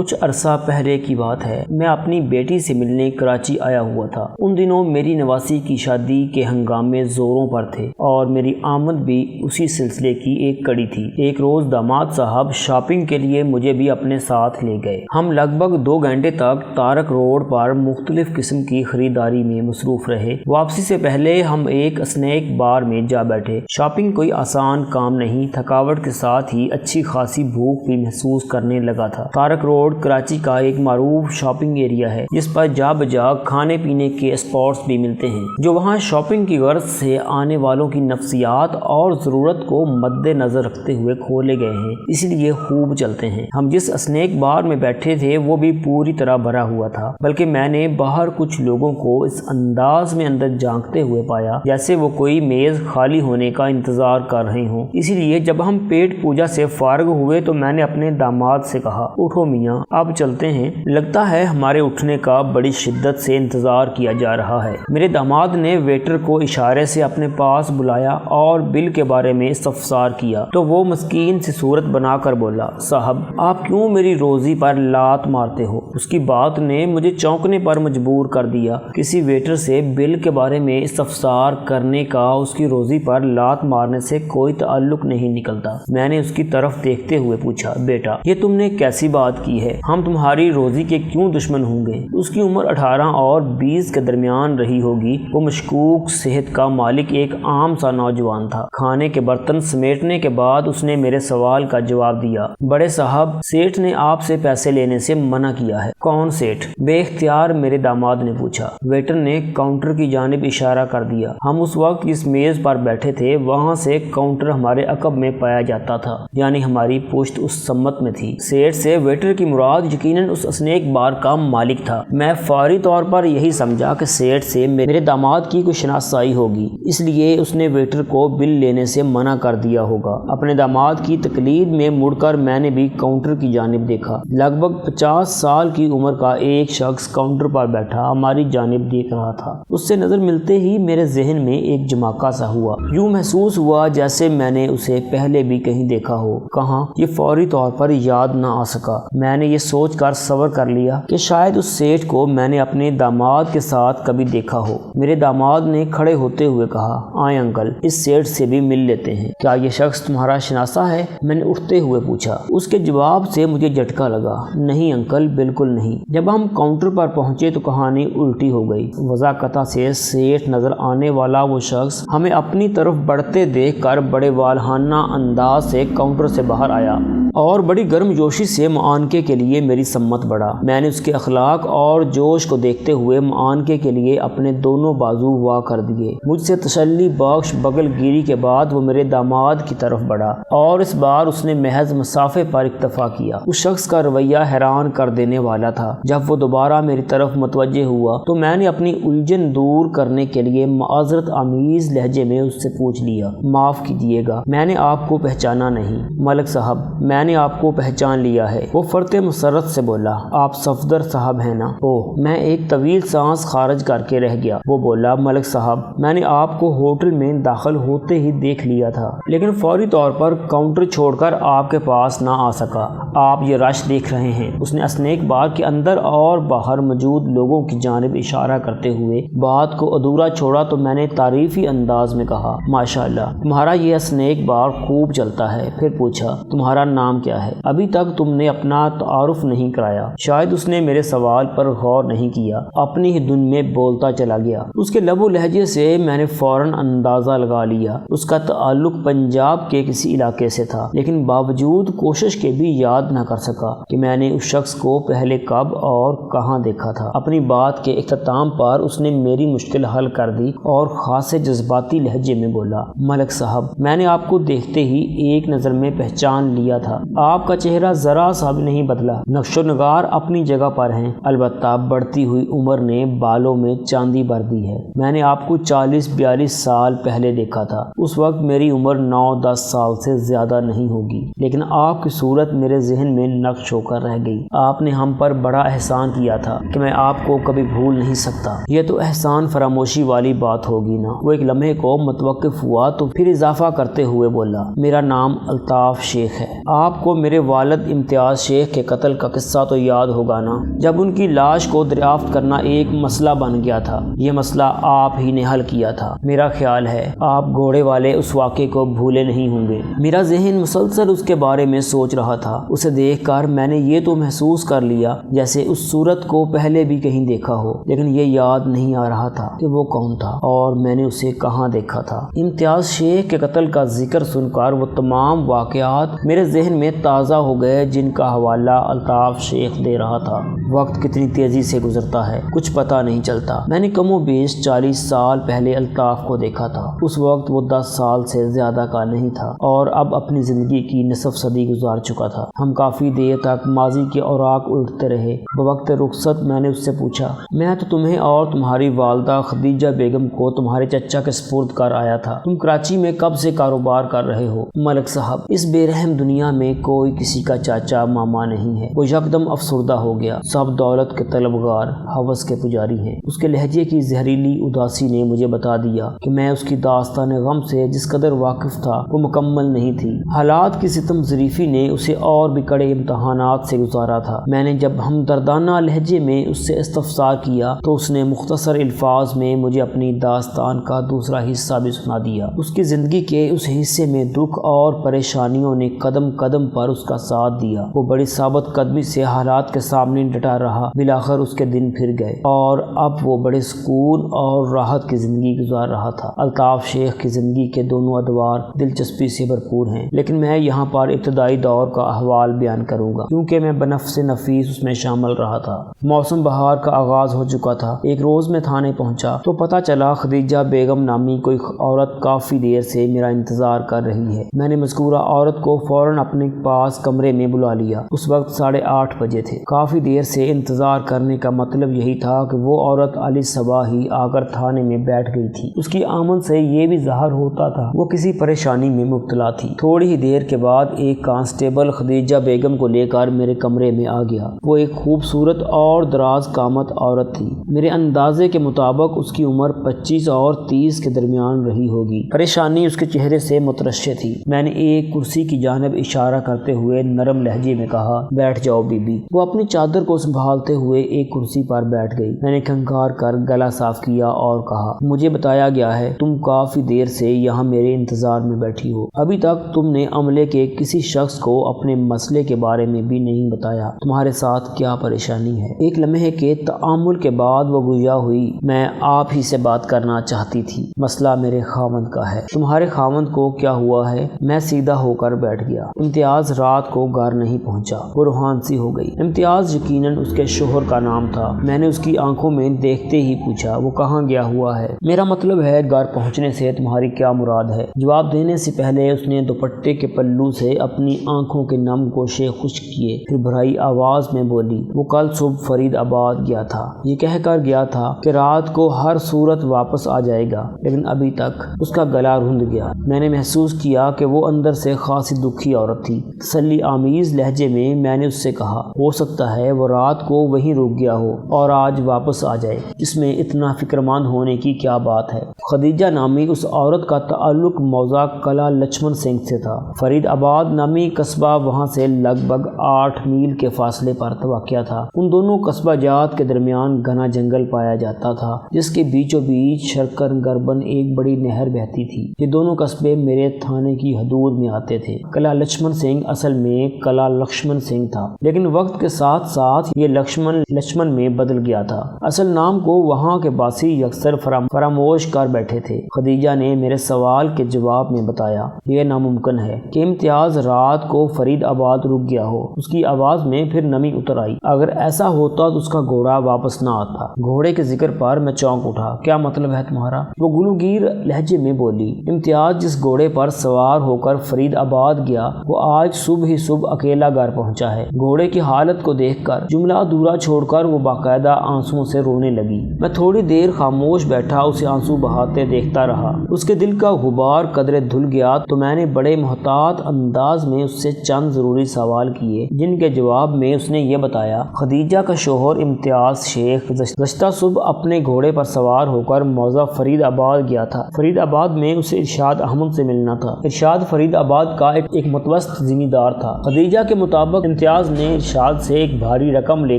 کچھ عرصہ پہلے کی بات ہے، میں اپنی بیٹی سے ملنے کراچی آیا ہوا تھا۔ ان دنوں میری نواسی کی شادی کے ہنگامے زوروں پر تھے اور میری آمد بھی اسی سلسلے کی ایک کڑی تھی۔ ایک روز داماد صاحب شاپنگ کے لیے مجھے بھی اپنے ساتھ لے گئے۔ ہم لگ بھگ 2 گھنٹے تک تارک روڈ پر مختلف قسم کی خریداری میں مصروف رہے۔ واپسی سے پہلے ہم ایک اسنیک بار میں جا بیٹھے۔ شاپنگ کوئی آسان کام نہیں، تھکاوٹ کے ساتھ ہی اچھی خاصی بھوک بھی محسوس کرنے لگا تھا۔ تارک روڈ کراچی کا ایک معروف شاپنگ ایریا ہے جس پر جا بجا کھانے پینے کے اسپاٹس بھی ملتے ہیں جو وہاں شاپنگ کی غرض سے آنے والوں کی نفسیات اور ضرورت کو مد نظر رکھتے ہوئے کھولے گئے ہیں، اس لیے خوب چلتے ہیں۔ ہم جس اسنیک بار میں بیٹھے تھے وہ بھی پوری طرح بھرا ہوا تھا، بلکہ میں نے باہر کچھ لوگوں کو اس انداز میں اندر جھانکتے ہوئے پایا جیسے وہ کوئی میز خالی ہونے کا انتظار کر رہے ہوں۔ اسی لیے جب ہم پیٹ پوجا سے فارغ ہوئے تو میں نے اپنے داماد سے کہا، اٹھو میاں، اب چلتے ہیں، لگتا ہے ہمارے اٹھنے کا بڑی شدت سے انتظار کیا جا رہا ہے۔ میرے داماد نے ویٹر کو اشارے سے اپنے پاس بلایا اور بل کے بارے میں استفسار کیا تو وہ مسکین سی صورت بنا کر بولا، صاحب آپ کیوں میری روزی پر لات مارتے ہو؟ اس کی بات نے مجھے چونکنے پر مجبور کر دیا۔ کسی ویٹر سے بل کے بارے میں استفسار کرنے کا اس کی روزی پر لات مارنے سے کوئی تعلق نہیں نکلتا۔ میں نے اس کی طرف دیکھتے ہوئے پوچھا، بیٹا یہ تم نے کیسی بات کی ہے؟ ہم تمہاری روزی کے کیوں دشمن ہوں گے؟ اس کی عمر 18 اور 20 کے درمیان رہی ہوگی۔ وہ مشکوک صحت کا مالک ایک عام سا نوجوان تھا۔ کھانے کے برتن سمیٹنے کے بعد اس نے میرے سوال کا جواب دیا، بڑے صاحب سیٹھ نے آپ سے پیسے لینے سے منع کیا ہے۔ کون سیٹھ؟ بے اختیار میرے داماد نے پوچھا۔ ویٹر نے کاؤنٹر کی جانب اشارہ کر دیا۔ ہم اس وقت جس میز پر بیٹھے تھے وہاں سے کاؤنٹر ہمارے عقب میں پایا جاتا تھا، یعنی ہماری پشت اس سمت میں تھی۔ سیٹھ سے ویٹر کی مراد یقیناً اس اسنیک بار کا مالک تھا۔ میں فوری طور پر یہی سمجھا کہ سیٹھ سے میرے داماد کی کوئی شناسائی ہوگی، اس لیے اس نے ویٹر کو بل لینے سے منع کر دیا ہوگا۔ اپنے داماد کی تقلید میں مڑ کر میں نے بھی کاؤنٹر کی جانب دیکھا۔ لگ بھگ 50 سال کی عمر کا ایک شخص کاؤنٹر پر بیٹھا ہماری جانب دیکھ رہا تھا۔ اس سے نظر ملتے ہی میرے ذہن میں ایک جھماکہ سا ہوا، یوں محسوس ہوا جیسے میں نے اسے پہلے بھی کہیں دیکھا ہو۔ کہاں؟ یہ فوری طور پر یاد نہ آ سکا۔ میں نے یہ سوچ کر صبر کر لیا کہ شاید اس سیٹھ کو میں نے اپنے داماد کے ساتھ کبھی دیکھا ہو۔ میرے داماد نے کھڑے ہوتے ہوئے کہا، آئیں انکل، اس سیٹھ سے بھی مل لیتے ہیں۔ کیا یہ شخص تمہارا شناسا ہے؟ میں نے اٹھتے ہوئے پوچھا۔ اس کے جواب سے مجھے جھٹکا لگا، نہیں انکل، بالکل نہیں۔ جب ہم کاؤنٹر پر پہنچے تو کہانی الٹی ہو گئی۔ وضاحت سے سیٹھ نظر آنے والا وہ شخص ہمیں اپنی طرف بڑھتے دیکھ کر بڑے والہانہ انداز سے کاؤنٹر سے باہر آیا اور بڑی گرم جوشی سے معانقے کے لیے میری سمت بڑھا۔ میں نے اس کے اخلاق اور جوش کو دیکھتے ہوئے معانقے کے لیے اپنے دونوں بازو وا کر دیے۔ مجھ سے تسلی بخش بغل گیری کے بعد وہ میرے داماد کی طرف بڑھا اور اس بار اس نے محض مسافے پر اکتفا کیا۔ اس شخص کا رویہ حیران کر دینے والا تھا۔ جب وہ دوبارہ میری طرف متوجہ ہوا تو میں نے اپنی الجھن دور کرنے کے لیے معذرت آمیز لہجے میں اس سے پوچھ لیا، معاف کیجیے گا، میں نے آپ کو پہچانا نہیں۔ ملک صاحب، میں نے آپ کو پہچان لیا ہے، وہ فرط مسرت سے بولا، آپ صفدر صاحب ہیں نا؟ اوہ، میں ایک طویل سانس خارج کر کے رہ گیا۔ وہ بولا، ملک صاحب، میں نے آپ کو ہوٹل میں داخل ہوتے ہی دیکھ لیا تھا لیکن فوری طور پر کاؤنٹر چھوڑ کر آپ کے پاس نہ آ سکا۔ آپ یہ رش دیکھ رہے ہیں؟ اس نے اسنیک بار کے اندر اور باہر موجود لوگوں کی جانب اشارہ کرتے ہوئے بات کو ادھورا چھوڑا تو میں نے تعریفی انداز میں کہا، ماشاءاللہ تمہارا یہ اسنیک بار خوب چلتا ہے۔ پھر پوچھا، تمہارا نام کیا ہے؟ ابھی تک تم نے اپنا تعارف نہیں کرایا۔ شاید اس نے میرے سوال پر غور نہیں کیا، اپنی ہی دھن میں بولتا چلا گیا۔ اس کے لب و لہجے سے میں نے فوراً اندازہ لگا لیا اس کا تعلق پنجاب کے کسی علاقے سے تھا، لیکن باوجود کوشش کے بھی یاد نہ کر سکا کہ میں نے اس شخص کو پہلے کب اور کہاں دیکھا تھا۔ اپنی بات کے اختتام پر اس نے میری مشکل حل کر دی اور خاصے جذباتی لہجے میں بولا، ملک صاحب، میں نے آپ کو دیکھتے ہی ایک نظر میں پہچان لیا تھا۔ آپ کا چہرہ ذرا سا بھی نہیں بدلا، نقش و نگار اپنی جگہ پر ہیں، البتہ بڑھتی ہوئی عمر نے بالوں میں چاندی بھر دی ہے۔ میں نے آپ کو 40-42 سال پہلے دیکھا تھا، اس وقت میری عمر 9-10 سال سے زیادہ نہیں ہوگی، لیکن آپ کی صورت میرے ذہن میں نقش ہو کر رہ گئی۔ آپ نے ہم پر بڑا احسان کیا تھا کہ میں آپ کو کبھی بھول نہیں سکتا۔ یہ تو احسان فراموشی والی بات ہوگی نا؟ وہ ایک لمحے کو متوقف ہوا تو پھر اضافہ کرتے ہوئے بولا، میرا نام الطاف شیخ ہے۔ آپ آپ کو میرے والد امتیاز شیخ کے قتل کا قصہ تو یاد ہوگا نا، جب ان کی لاش کو دریافت کرنا ایک مسئلہ بن گیا تھا۔ یہ مسئلہ آپ ہی نے حل کیا تھا۔ میرا خیال ہے آپ گھوڑے والے اس واقعے کو بھولے نہیں ہوں گے۔ میرا ذہن مسلسل اس کے بارے میں سوچ رہا تھا۔ اسے دیکھ کر میں نے یہ تو محسوس کر لیا جیسے اس صورت کو پہلے بھی کہیں دیکھا ہو، لیکن یہ یاد نہیں آ رہا تھا کہ وہ کون تھا اور میں نے اسے کہاں دیکھا تھا۔ امتیاز شیخ کے قتل کا ذکر سن کر وہ تمام واقعات میرے ذہن میں تازہ ہو گئے جن کا حوالہ الطاف شیخ دے رہا تھا۔ وقت کتنی تیزی سے گزرتا ہے، کچھ پتہ نہیں چلتا۔ میں نے کم و بیش 40 سال پہلے الطاف کو دیکھا تھا۔ اس وقت وہ 10 سال سے زیادہ کا نہیں تھا اور اب اپنی زندگی کی نصف صدی گزار چکا تھا۔ ہم کافی دیر تک ماضی کے اوراق الٹتے رہے۔ بوقت رخصت میں نے اس سے پوچھا، میں تو تمہیں اور تمہاری والدہ خدیجہ بیگم کو تمہارے چچا کے سپرد کر آیا تھا۔ تم کراچی میں کب سے کاروبار کر رہے ہو؟ ملک صاحب، اس بے رحم دنیا میں کوئی کسی کا چاچا ماما نہیں ہے۔ وہ یکدم افسردہ ہو گیا۔ سب دولت کے طلبگار، ہوس کے پجاری ہیں۔ اس کے لہجے کی زہریلی اداسی نے مجھے بتا دیا کہ میں اس کی داستان غم سے جس قدر واقف تھا وہ مکمل نہیں تھی۔ حالات کی ستم ظریفی نے اسے اور بھی کڑے امتحانات سے گزارا تھا۔ میں نے جب ہمدردانہ لہجے میں اس سے استفسار کیا تو اس نے مختصر الفاظ میں مجھے اپنی داستان کا دوسرا حصہ بھی سنا دیا۔ اس کی زندگی کے اس حصے میں دکھ اور پریشانیوں نے قدم قدم پر اس کا ساتھ دیا۔ وہ بڑی ثابت قدمی سے حالات کے سامنے ڈٹا رہا۔ بلاخر اس کے دن پھر گئے اور اب وہ بڑے سکون اور راحت کی زندگی گزار رہا تھا۔ الطاف شیخ کی زندگی کے دونوں ادوار دلچسپی سے بھرپور ہیں، لیکن میں یہاں پر ابتدائی دور کا احوال بیان کروں گا کیونکہ میں بنفس نفیس اس میں شامل رہا تھا۔ موسم بہار کا آغاز ہو چکا تھا۔ ایک روز میں تھانے پہنچا تو پتہ چلا خدیجہ بیگم نامی کوئی عورت کافی دیر سے میرا انتظار کر رہی ہے۔ میں نے مذکورہ عورت کو فوراً اپنے پاس کمرے میں بلا لیا۔ اس وقت 8:30 بجے تھے۔ کافی دیر سے انتظار کرنے کا مطلب یہی تھا کہ وہ عورت علی صبح ہی آ کر تھانے میں بیٹھ گئی تھی۔ اس کی آمد سے یہ بھی ظاہر ہوتا تھا وہ کسی پریشانی میں مبتلا تھی۔ تھوڑی ہی دیر کے بعد ایک کانسٹیبل خدیجہ بیگم کو لے کر میرے کمرے میں آ گیا۔ وہ ایک خوبصورت اور دراز قامت عورت تھی۔ میرے اندازے کے مطابق اس کی عمر 25 اور 30 کے درمیان رہی ہوگی۔ پریشانی اس کے چہرے سے مترشح تھی۔ میں نے ایک کرسی کی جانب اشارہ کرتے ہوئے نرم لہجے میں کہا، بیٹھ جاؤ بی بی۔ وہ اپنی چادر کو سنبھالتے ہوئے ایک کرسی پر بیٹھ گئی۔ میں نے کھنکار کر گلا صاف کیا اور کہا، مجھے بتایا گیا ہے تم کافی دیر سے یہاں میرے انتظار میں بیٹھی ہو۔ ابھی تک تم نے عملے کے کسی شخص کو اپنے مسئلے کے بارے میں بھی نہیں بتایا۔ تمہارے ساتھ کیا پریشانی ہے؟ ایک لمحے کے تعامل کے بعد وہ گویا ہوئی، میں آپ ہی سے بات کرنا چاہتی تھی۔ مسئلہ میرے خاوند کا ہے۔ تمہارے خاوند کو کیا ہوا ہے؟ میں سیدھا ہو کر بیٹھ گیا۔ امتیاز رات کو گھر نہیں پہنچا۔ وہ روحان سی ہو گئی۔ امتیاز یقیناً اس کے شوہر کا نام تھا۔ میں نے اس کی آنکھوں میں دیکھتے ہی پوچھا، وہ کہاں گیا ہوا ہے؟ میرا مطلب ہے گھر پہنچنے سے تمہاری کیا مراد ہے؟ جواب دینے سے پہلے اس نے دوپٹے کے پلو سے اپنی آنکھوں کے نم گوشے خشک کیے، پھر بھرائی آواز میں بولی، وہ کل صبح فرید آباد گیا تھا۔ یہ کہہ کر گیا تھا کہ رات کو ہر صورت واپس آ جائے گا، لیکن ابھی تک۔ اس کا گلا رند گیا۔ میں نے محسوس کیا کہ وہ اندر سے خاصی دکھی عورت تھی۔ تسلی آمیز لہجے میں نے اس سے کہا، ہو سکتا ہے وہ رات کو وہیں رک گیا ہو اور آج واپس آ جائے۔ اس میں اتنا فکرمند ہونے کی کیا بات ہے؟ خدیجہ نامی اس عورت کا تعلق موضع قلعہ لچھمن سنگھ سے تھا۔ فرید آباد نامی قصبہ وہاں سے لگ بھگ 8 میل کے فاصلے پر واقع تھا۔ ان دونوں قصبہ جات کے درمیان گھنا جنگل پایا جاتا تھا جس کے بیچوں بیچ شرکر گربن ایک بڑی نہر بہتی تھی۔ یہ دونوں قصبے میرے تھانے کی حدود میں آتے تھے۔ قلعہ لچھمن سنگھ اصل میں قلعہ لکشمن سنگھ تھا، لیکن وقت کے ساتھ ساتھ یہ لچھمن میں بدل گیا تھا۔ اصل نام کو وہاں کے باسی اکثر فراموش کر بیٹھے تھے۔ خدیجہ نے میرے سوال کے جواب میں بتایا، یہ ناممکن ہے کہ امتیاز رات کو فرید آباد رک گیا ہو۔ اس کی آواز میں پھر نمی اتر آئی۔ اگر ایسا ہوتا تو اس کا گھوڑا واپس نہ آتا۔ گھوڑے کے ذکر پر میں چونک اٹھا۔ کیا مطلب ہے تمہارا؟ وہ گلوگیر لہجے میں بولی، امتیاز جس گھوڑے پر سوار ہو کر فرید آباد گیا وہ آج صبح ہی صبح اکیلا گھر پہنچا ہے۔ گھوڑے کی حالت کو دیکھ کر جملہ ادھورا چھوڑ کر وہ باقاعدہ آنسوؤں سے رونے لگی۔ میں تھوڑی دیر خاموش بیٹھا اسے آنسو بہاتے دیکھتا رہا۔ اس کے دل کا غبار قدرے دھل گیا تو میں نے بڑے محتاط انداز میں اس سے چند ضروری سوال کیے، جن کے جواب میں اس نے یہ بتایا، خدیجہ کا شوہر امتیاز شیخ گزشتہ صبح اپنے گھوڑے پر سوار ہو کر موضع فرید آباد گیا تھا۔ فرید آباد میں اسے ارشاد احمد سے ملنا تھا۔ ارشاد فرید آباد کا ایک متوسط زمیندار تھا۔ خدیجہ کے مطابق امتیاز نے ارشاد سے ایک بھاری رقم لے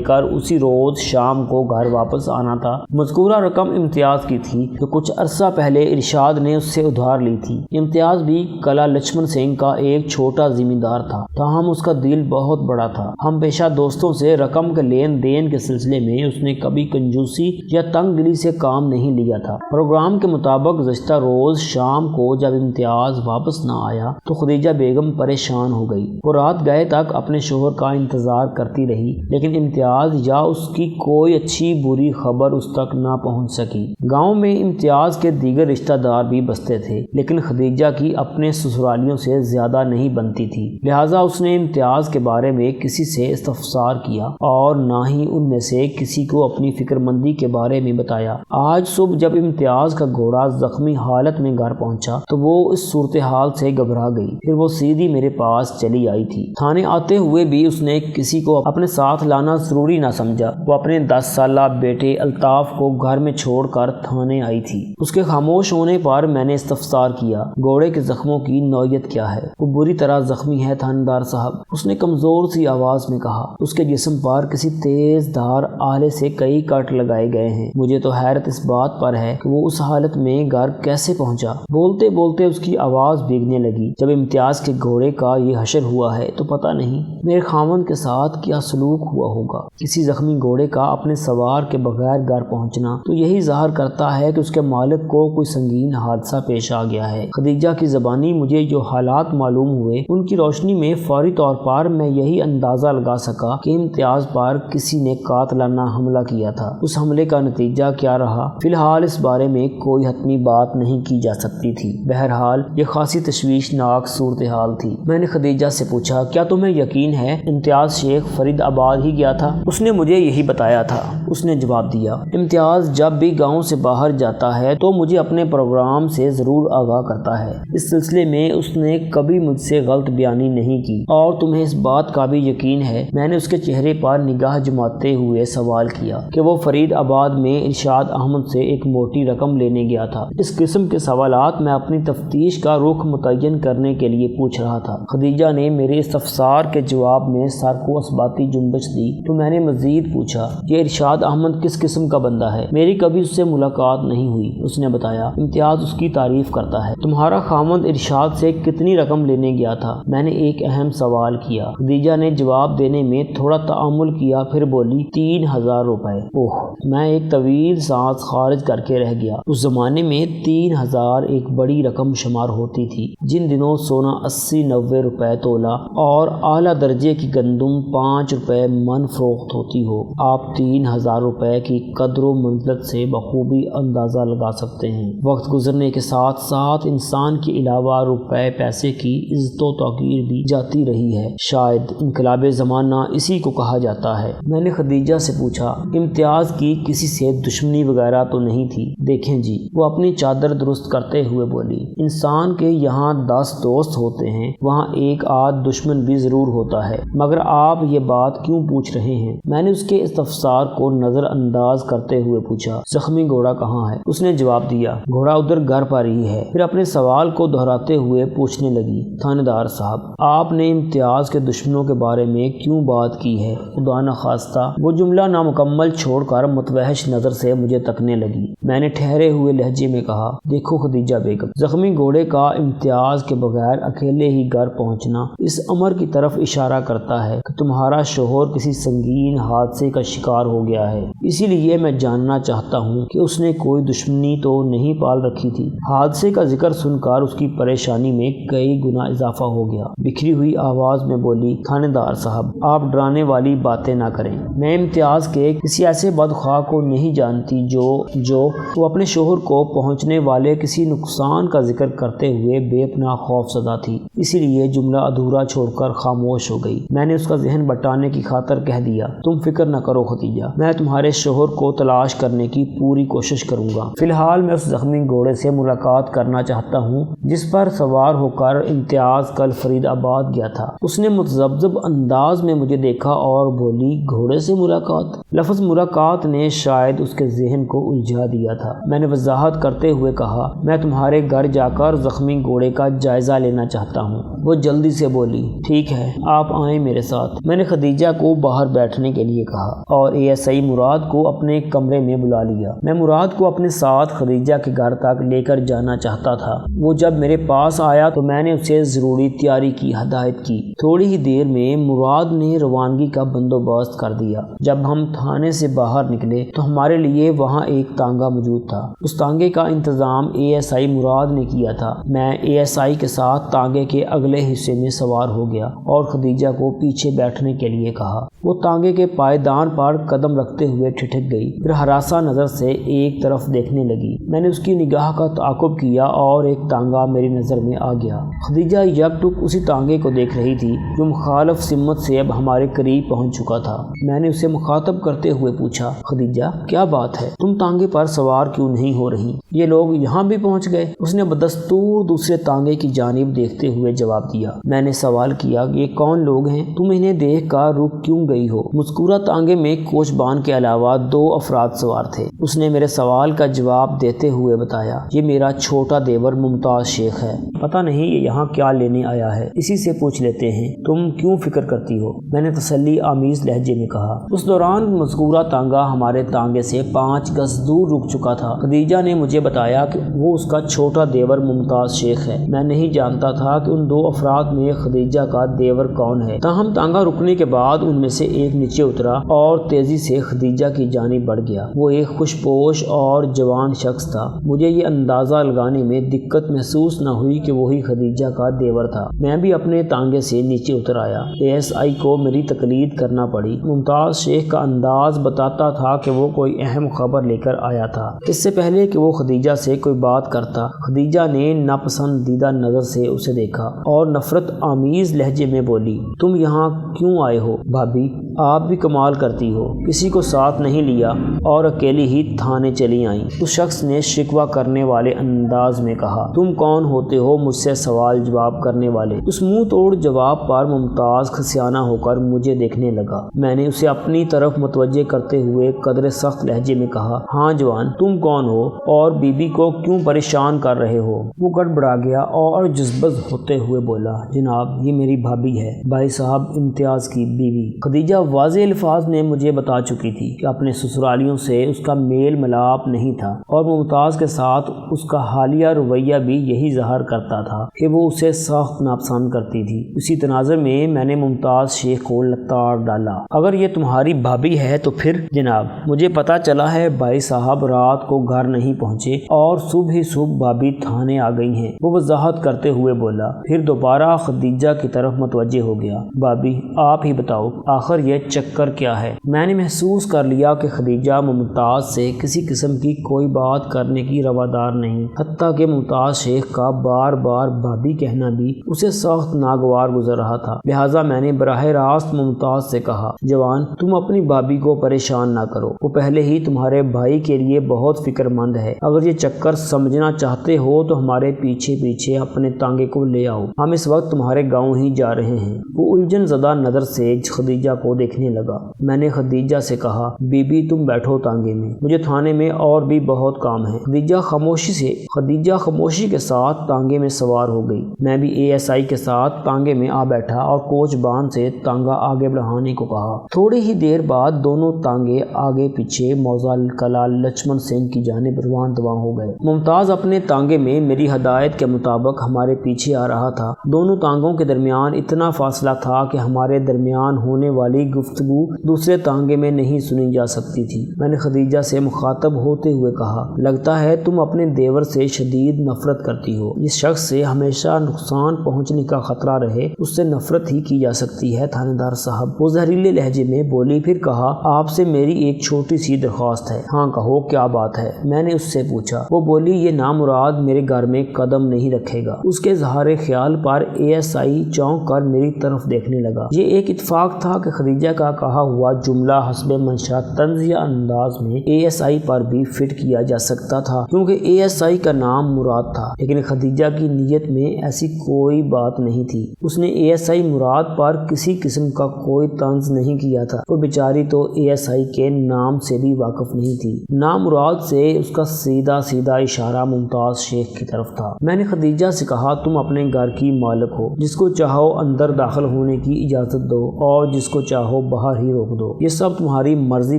کر اسی روز شام کو گھر واپس آنا تھا۔ مذکورہ رقم امتیاز کی تھی جو کچھ عرصہ پہلے ارشاد نے اس سے ادھار لی تھی۔ امتیاز بھی کلا لچھمن سنگھ کا ایک چھوٹا زمیندار تھا، تاہم اس کا دل بہت بڑا تھا۔ ہم پیشہ دوستوں سے رقم کے لین دین کے سلسلے میں اس نے کبھی کنجوسی یا تنگ دلی سے کام نہیں لیا تھا۔ پروگرام کے مطابق گزشتہ روز شام کو جب امتیاز واپس نہ آیا تو خدیجہ بیگم پریشان ہو گئی۔ وہ رات گئے تک اپنے شوہر کا انتظار کرتی رہی، لیکن امتیاز یا اس کی کوئی اچھی بری خبر اس تک نہ پہنچ سکی۔ گاؤں میں امتیاز کے دیگر رشتہ دار بھی بستے تھے، لیکن خدیجہ کی اپنے سسرالیوں سے زیادہ نہیں بنتی تھی، لہٰذا اس نے امتیاز کے بارے میں کسی سے استفسار کیا اور نہ ہی ان میں سے کسی کو اپنی فکر مندی کے بارے میں بتایا۔ آج صبح جب امتیاز کا گھوڑا زخمی حالت میں گھر پہنچا تو وہ اس صورتحال سے گھبرا گئی، پھر وہ سیدھی میرے پاس چلی آئی تھی۔ تھانے آتے ہوئے بھی اس نے کسی کو اپنے ساتھ لانا ضروری نہ سمجھا۔ وہ اپنے 10 سالہ بیٹے الطاف کو گھر میں چھوڑ کر تھانے آئی تھی۔ اس کے خاموش ہونے پر میں نے استفسار کیا، گھوڑے کے زخموں کی نوعیت کیا ہے؟ وہ بری طرح زخمی ہے تھاندار صاحب، اس نے کمزور سی آواز میں کہا۔ اس کے جسم پر کسی تیز دھار آلے سے کئی کٹ لگائے گئے ہیں۔ مجھے تو حیرت اس بات پر ہے کہ وہ اس حالت میں گھر کیسے پہنچا۔ بولتے بولتے اس کی آواز بھیگنے لگی۔ جب امتیاز کے گھوڑے کا یہ حشر ہوا ہے تو پتہ نہیں میرے خاوند کے ساتھ کیا سلوک ہوا ہوگا۔ کسی زخمی گھوڑے کا اپنے سوار کے بغیر گھر پہنچنا تو یہی ظاہر کرتا ہے کہ اس کے مالک کو کوئی سنگین حادثہ پیش آ گیا ہے۔ خدیجہ کی زبانی مجھے جو حالات معلوم ہوئے ان کی روشنی میں فوری طور پر میں یہی اندازہ لگا سکا کہ امتیاز پر کسی نے قاتلانہ حملہ کیا تھا۔ اس حملے کا نتیجہ کیا رہا، فی الحال اس بارے میں کوئی حتمی بات نہیں کی جا سکتی تھی۔ بہرحال یہ خاصی تشویشناک صورتحال تھی۔ میں نے خدیجہ سے پوچھا، کیا تمہیں یقین ہے امتیاز شیخ فرید آباد ہی گیا تھا؟ اس نے مجھے یہی بتایا تھا، اس نے جواب دیا۔ امتیاز جب بھی گاؤں سے باہر جاتا ہے تو مجھے اپنے پروگرام سے ضرور آگاہ کرتا ہے۔ اس سلسلے میں اس نے کبھی مجھ سے غلط بیانی نہیں کی، اور تمہیں اس بات کا بھی یقین ہے؟ میں نے اس کے چہرے پر نگاہ جماتے ہوئے سوال کیا کہ وہ فرید آباد میں ارشاد احمد سے ایک موٹی رقم لینے گیا تھا۔ اس قسم کے سوالات میں اپنی تفتیش کا رخ متعین کرنے کے لیے پوچھ رہا تھا۔ خدیجہ نے میرے استفسار کے جواب میں سر کو اثباتی جنبش دی تو میں نے مزید پوچھا، یہ ارشاد احمد کس قسم کا بندہ ہے؟ میری کبھی اس سے ملاقات نہیں ہوئی، اس نے بتایا۔ امتیاز اس کی تعریف کرتا ہے۔ تمہارا خاوند ارشاد سے کتنی رقم لینے گیا تھا؟ میں نے ایک اہم سوال کیا۔ خدیجہ نے جواب دینے میں تھوڑا تعامل کیا، پھر بولی 3000 روپے۔ اوہ! میں ایک طویل سانس خارج کر کے رہ گیا۔ اس زمانے میں 3000 ایک بڑی رقم شمار ہوتی تھی۔ جن دنوں سونا 80-90 روپے تولہ اور اعلیٰ درجے کی گندم 5 روپے من فروخت ہوتی ہو، آپ 3000 روپے کی قدر و منزلت سے بخوبی اندازہ لگا سکتے ہیں۔ وقت گزرنے کے ساتھ ساتھ انسان کے علاوہ روپے پیسے کی عزت و توقیر بھی جاتی رہی ہے۔ شاید انقلاب زمانہ اسی کو کہا جاتا ہے۔ میں نے خدیجہ سے پوچھا، امتیاز کی کسی سے دشمنی وغیرہ تو نہیں تھی؟ دیکھیں جی، وہ اپنی چادر درست کرتے ہوئے بولی، انسان کے یہاں 10 دوست ہوتے ہیں، وہاں ایک آدھ دشمن بھی ضرور ہوتا ہے، مگر آپ یہ بات کیوں پوچھ رہے ہیں؟ میں نے اس کے استفسار کو نظر انداز کرتے ہوئے پوچھا، زخمی گھوڑا کہاں ہے؟ اس نے جواب دیا، گھوڑا ادھر گھر پر ہی ہے۔ پھر اپنے سوال کو دہراتے ہوئے پوچھنے لگی، تھانے صاحب، آپ نے امتیاز کے دشمنوں کے بارے میں کیوں بات کی ہے؟ خدا نخواستہ وہ جملہ نامکمل چھوڑ کر متوحش نظر سے مجھے تکنے لگی۔ میں نے ٹھہرے ہوئے لہجے میں کہا، دیکھو خدیجہ بیگم، زخمی گھوڑے کا امتیاز کے بغیر اکیلے ہی گھر پہنچنا اس امر کی طرف اشارہ کرتا ہے کہ تمہارا شوہر کسی سنگین حادثے کا شکار ہو گیا ہے۔ اسی لیے میں جاننا چاہتا ہوں کہ اس نے کوئی دشمنی تو نہیں پال رکھی تھی۔ حادثے کا ذکر سن کر اس کی پریشانی میں کئی گنا اضافہ ہو گیا۔ بکھری ہوئی آواز میں بولی، تھانے صاحب، آپ ڈرانے والی باتیں نہ کریں۔ میں امتیاز کے کسی ایسے بدخواہ کو نہیں جانتی جو وہ اپنے شوہر کو پہنچنے والے کسی نقصان کا ذکر کرتے ہوئے بے پناہ خوف زدہ تھی۔ اسی لیے جملہ ادھورا چھوڑ کر خاموش ہو گئی۔ میں نے اس کا ذہن بٹانے کی خاطر کہہ دیا، تم فکر نہ کرو خدیجہ، میں تمہارے شوہر کو تلاش کرنے کی پوری کوشش کروں گا۔ فی الحال میں اس زخمی گھوڑے سے ملاقات کرنا چاہتا ہوں جس پر سوار ہو کر امتیاز کل فرید آباد گیا تھا۔ اس نے متذبذب انداز میں مجھے دیکھا اور بولی، گھوڑے سے ملاقات؟ لفظ ملاقات نے شاید اس کے ذہن کو الجھا دیا تھا۔ میں نے وضاحت کرتے ہوئے کہا، میں تمہارے گھر جا کر زخمی گھوڑے کا جائزہ لینا چاہتا ہوں۔ وہ جلدی سے بولی ٹھیک ہے آپ آئیں میرے ساتھ۔ میں نے خدیجہ کو باہر بیٹھنے کے لیے کہا اور ASI مراد کو اپنے کمرے میں بلا لیا۔ میں مراد کو اپنے ساتھ خدیجہ کے گھر تک لے کر جانا چاہتا تھا۔ وہ جب میرے پاس آیا تو میں نے اسے ضروری تیاری کی ہدایت کی۔ تھوڑی ہی دیر میں مراد نے روانگی کا بندوبست کر دیا۔ جب ہم تھانے سے باہر نکلے تو ہمارے لیے وہاں ایک تانگا موجود تھا۔ اس تانگے کا انتظام ASI مراد نے کیا تھا۔ میں ASI کے ساتھ تانگے کے اگلے حصے میں سوار ہو گیا اور خدیجہ کو پیچھے بیٹھنے کے لیے کہا۔ وہ تانگے کے پائیدان پر قدم رکھتے ہوئے ٹھٹک گئی، پھر ہراساں نظر سے ایک طرف دیکھنے لگی۔ میں نے اس کی نگاہ کا تعاقب کیا اور ایک تانگا میری نظر میں آ گیا۔ خدیجہ یکٹک اسی تانگے کو دیکھ رہی تھی جو مخالف سمت سے اب ہمارے قریب پہنچ چکا تھا۔ میں نے اسے مخاطب کرتے ہوئے پوچھا خدیجہ کیا بات ہے، تم تانگے پر سوار کیوں نہیں ہو رہی؟ یہ لوگ یہاں بھی پہنچ گئے؟ اس نے بدستور دوسرے تانگے کی جانب دیکھتے ہوئے جواب دیا۔ میں نے سوال کیا کہ یہ کون لوگ ہیں؟ تم انہیں دیکھ کر رک کیوں گئی ہو؟ مذکورہ تانگے میں کوچبان کے علاوہ 2 افراد سوار تھے۔ اس نے میرے سوال کا جواب دیتے ہوئے بتایا یہ میرا چھوٹا دیور ممتاز شیخ ہے۔ پتہ نہیں یہ یہاں کیا لینے آیا ہے، اسی سے پوچھ لیتے ہیں، تم کیوں فکر کرتی ہو؟ میں نے تسلی آمیز لہجے میں کہا۔ اس دوران مذکورہ تانگا ہمارے تانگے سے 5 گز دور رک چکا تھا۔ خدیجہ نے مجھے بتایا کہ وہ اس کا چھوٹا دیور ممتاز شیخ ہے۔ میں نہیں جانتا تھا کہ ان 2 افراد میں خدیجہ کا دیور کون ہے۔ تاہم تانگا رکنے کے بعد ان میں سے ایک نیچے اترا اور تیزی سے خدیجہ کی جانب بڑھ گیا۔ وہ ایک خوش پوش اور جوان شخص تھا۔ مجھے یہ اندازہ لگانے میں دقت محسوس نہ ہوئی کہ وہی خدیجہ کا دیور تھا۔ میں بھی اپنے تانگے سے نیچے اتر آیا۔ ASI کو میری تقلید کرنا پڑی۔ ممتاز شیخ کا انداز بتاتا تھا کہ وہ کوئی اہم خبر لے کر آیا تھا۔ اس سے پہلے کہ وہ خدیجہ سے کوئی بات کرتا، خدیجہ نے ناپسندیدہ نظر سے اسے دیکھا اور نفرت آمیز لہجے میں بولی تم یہاں کیوں آئے ہو؟ بھابی آپ بھی کمال کرتی ہو، کسی کو ساتھ نہیں لیا اور اکیلی ہی تھانے چلی آئیں۔ اس شخص نے شکوہ کرنے والے انداز میں کہا تم کون ہوتے ہو مجھ سے سوال جواب کرنے والے؟ اس منہ توڑ جواب پر ممتاز خسیانہ ہو کر مجھے دیکھنے لگا۔ میں نے اسے اپنی طرف متوجہ کرتے ہوئے قدر سخت لہجے میں کہا ہاں جوان تم کون ہو اور بیوی کو کیوں پریشان کر رہے ہو؟ وہ گڑبڑا گیا اور جذبز ہوتے ہوئے بولا جناب یہ میری بھابی ہے، بھائی صاحب امتیاز کی بیوی۔ خدیجہ واضح الفاظ میں مجھے بتا چکی تھی کہ اپنے سسرالیوں سے اس کا میل ملاپ نہیں تھا اور ممتاز کے ساتھ اس کا حالیہ رویہ بھی یہی ظاہر کرتا تھا کہ وہ اسے سخت ناپسند کرتی تھی۔ اسی تناظر میں نے ممتاز شیخ کو لتاڑ ڈالا اگر یہ تمہاری بھابی ہے تو پھر جناب مجھے پتا چلا ہے بھائی صاحب رات کو گھر نہیں پہنچے اور صبح ہی صبح بھابی تھانے آ گئی ہیں، وہ وضاحت کرتے ہوئے بولا۔ پھر دوبارہ خدیجہ کی طرف متوجہ ہو گیا بھابی آپ ہی بتاؤ آخر یہ چکر کیا ہے؟ میں نے محسوس کر لیا کہ خدیجہ ممتاز سے کسی قسم کی کوئی بات کرنے کی روادار نہیں، حتیٰ کہ ممتاز شیخ کا بار بار بھابی کہنا بھی اسے سخت ناگوار گزر رہا تھا۔ لہٰذا میں نے براہ راست ممتاز سے کہا جوان تم اپنی بھابی کو پریشان نہ کرو، وہ پہلے ہی تمہارے بھائی کے لیے بہت فکر مند ہے، اگر یہ چکر سمجھنا چاہتے ہو تو ہمارے پیچھے پیچھے اپنے تانگے کو لے آؤ، ہم اس وقت تمہارے گاؤں ہی جا رہے ہیں۔ وہ الجھن زدہ نظر سے خدیجہ کو دیکھنے لگا۔ میں نے خدیجہ سے کہا بی بی تم بیٹھو تانگے میں، مجھے تھانے میں اور بھی بہت کام ہے۔ خدیجہ خاموشی کے ساتھ تانگے میں سوار ہو گئی۔ میں بھی ASI کے ساتھ تانگے میں آ بیٹھا اور کوچ بان سے تانگا آگے بڑھانے کو کہا۔ تھوڑی ہی دیر بعد دونوں تانگے آگے پیچھے موزہ کلا لچمن سنگھ کی جانب روان دواں ہو گئے۔ ممتاز اپنے تانگے میں میری ہدایت کے مطابق ہمارے پیچھے آ رہا تھا۔ دونوں تانگوں کے درمیان اتنا فاصلہ تھا کہ ہمارے درمیان ہونے والی گفتگو دوسرے تانگے میں نہیں سنی جا سکتی تھی۔ میں نے خدیجہ سے مخاطب ہوتے ہوئے کہا لگتا ہے تم اپنے دیور سے شدید نفرت کرتی ہو، جس شخص سے ہمیشہ نقصان پہنچنے کا خطرہ رہے اس سے نفرت ہی کی جا سکتی ہے تھانے دار صاحب۔ وہ زہریلے لہجے میں بولی، پھر کہا آپ سے میری ایک چھوٹی سی درخواست ہے۔ ہاں کہو کیا بات ہے؟ میں نے اس سے پوچھا۔ وہ بولی یہ نامراد میرے گھر میں قدم نہیں رکھے گا۔ اس کے اظہار خیال پر ASI چونک کر میری طرف دیکھنے لگا۔ یہ ایک اتفاق تھا کہ خدیجہ خدیجہ کا کہا ہوا جملہ حسب منشا طنزیہ انداز میں ASI پر بھی فٹ کیا جا سکتا تھا، کیونکہ ASI کا نام مراد تھا، لیکن خدیجہ کی نیت میں ایسی کوئی بات نہیں تھی۔ اس نے ASI مراد پر کسی قسم کا کوئی طنز نہیں کیا تھا۔ وہ بیچاری تو ASI کے نام سے بھی واقف نہیں تھی۔ نام مراد سے اس کا سیدھا سیدھا اشارہ ممتاز شیخ کی طرف تھا۔ میں نے خدیجہ سے کہا، تم اپنے گھر کی مالک ہو، جس کو چاہو اندر داخل ہونے کی اجازت دو اور جس کو چاہو باہر ہی روک دو، یہ سب تمہاری مرضی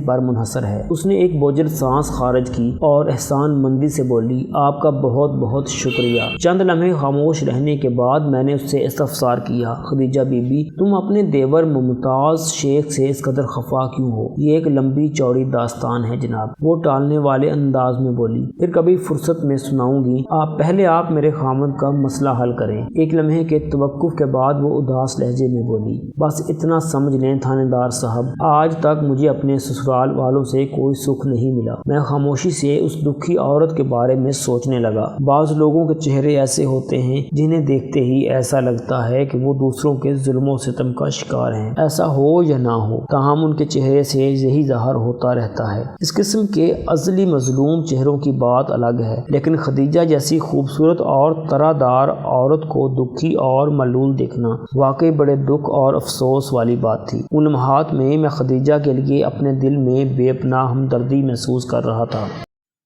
پر منحصر ہے۔ اس نے ایک بوجھل سانس خارج کی اور احسان مندی سے بولی، آپ کا بہت بہت شکریہ۔ چند لمحے خاموش رہنے کے بعد میں نے اس سے استفسار کیا، خدیجہ بی بی، تم اپنے دیور ممتاز شیخ سے اس قدر خفا کیوں ہو؟ یہ ایک لمبی چوڑی داستان ہے جناب، وہ ٹالنے والے انداز میں بولی، پھر کبھی فرصت میں سناؤں گی، پہلے آپ میرے خامد کا مسئلہ حل کریں۔ ایک لمحے کے توقف کے بعد وہ اداس لہجے میں بولی، بس اتنا سمجھ لیں تھانے دار صاحب، آج تک مجھے اپنے سسرال والوں سے کوئی سکھ نہیں ملا۔ میں خاموشی سے اس دکھی عورت کے بارے میں سوچنے لگا۔ بعض لوگوں کے چہرے ایسے ہوتے ہیں جنہیں دیکھتے ہی ایسا لگتا ہے کہ وہ دوسروں کے ظلم و ستم کا شکار ہیں، ایسا ہو یا نہ ہو، تاہم ان کے چہرے سے یہی ظاہر ہوتا رہتا ہے۔ اس قسم کے ازلی مظلوم چہروں کی بات الگ ہے، لیکن خدیجہ جیسی خوبصورت اور طرح دار عورت کو دکھی اور ملول دیکھنا واقعی بڑے دکھ اور افسوس والی بات تھی۔ ان لمحات میں خدیجہ کے لیے اپنے دل میں بے پناہ ہمدردی محسوس کر رہا تھا۔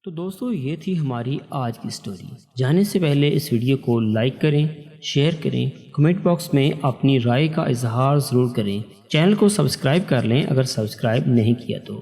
تو دوستو، یہ تھی ہماری آج کی سٹوری۔ جانے سے پہلے اس ویڈیو کو لائک کریں، شیئر کریں، کمنٹ باکس میں اپنی رائے کا اظہار ضرور کریں، چینل کو سبسکرائب کر لیں اگر سبسکرائب نہیں کیا تو۔